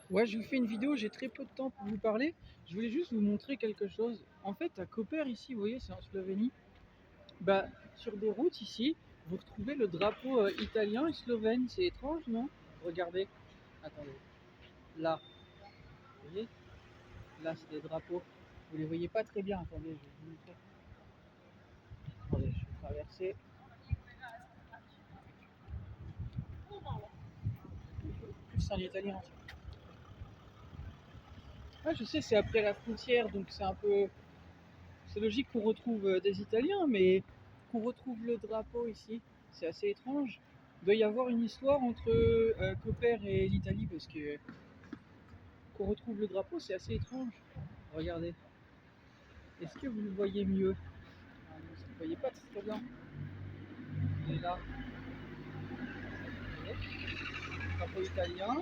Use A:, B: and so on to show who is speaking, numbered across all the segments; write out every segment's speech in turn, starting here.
A: Ouais, je vous fais une vidéo, j'ai très peu de temps pour vous parler. Je voulais juste vous montrer quelque chose. En fait, à Koper, ici, vous voyez, c'est en Slovénie. Bah, sur des routes ici, vous retrouvez le drapeau italien et slovène. C'est étrange, non? Regardez. Attendez. Là, vous voyez? Là, c'est des drapeaux. Vous les voyez pas très bien. Attendez, je vais vous montrer. Attendez, je vais traverser. Plus en italien. Ah, je sais, c'est après la frontière, donc c'est un peu. C'est logique qu'on retrouve des Italiens, mais qu'on retrouve le drapeau ici, c'est assez étrange. Il doit y avoir une histoire entre Koper et l'Italie, parce que qu'on retrouve le drapeau, c'est assez étrange. Regardez. Est-ce que vous le voyez mieux? Vous ne le voyez pas très bien. Il est là. Vous voyez, drapeau italien,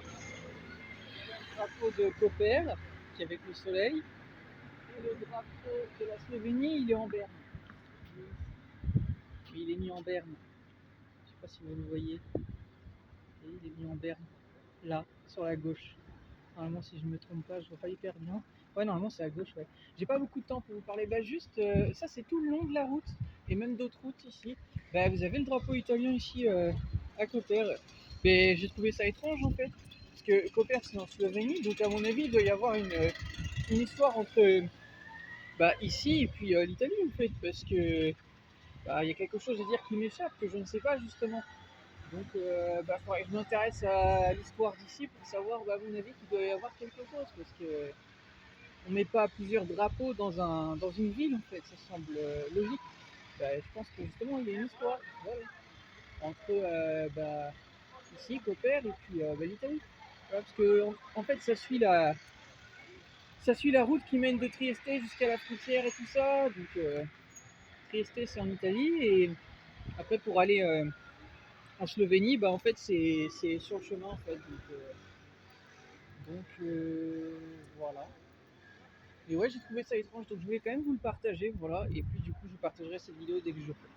A: drapeau de Koper, qui est avec le soleil, et le drapeau de la Slovénie, il est en berne. Mais il est mis en berne. Je ne sais pas si vous le voyez. Et il est mis en berne, là, sur la gauche. Normalement, si je me trompe pas, je vois pas hyper bien. Ouais, normalement, c'est à gauche, ouais. J'ai pas beaucoup de temps pour vous parler. Bah, juste, ça, c'est tout le long de la route. Et même d'autres routes ici. Bah, vous avez le drapeau italien ici à Koper. Mais j'ai trouvé ça étrange, en fait. Parce que Koper, c'est en Slovénie. Donc, à mon avis, il doit y avoir une histoire entre bah, ici et puis l'Italie, en fait. Parce que bah, il y a quelque chose à dire qui m'échappe, que je ne sais pas, justement. Donc, bah, faudrait que je m'intéresse à l'histoire d'ici pour savoir, bah, à mon avis, qu'il doit y avoir quelque chose, parce que on met pas plusieurs drapeaux dans une ville, en fait, ça semble logique. Bah, je pense que justement, il y a une histoire, voilà, entre bah, ici, Koper, et puis bah, l'Italie. Voilà, parce que en fait, ça suit la route qui mène de Trieste jusqu'à la frontière et tout ça. Donc, Trieste, c'est en Italie, et après, pour aller en Slovénie, bah, en fait, c'est sur le chemin, en fait. Voilà. Et ouais, j'ai trouvé ça étrange, donc je voulais quand même vous le partager, voilà. Et puis du coup, je partagerai cette vidéo dès que je peux.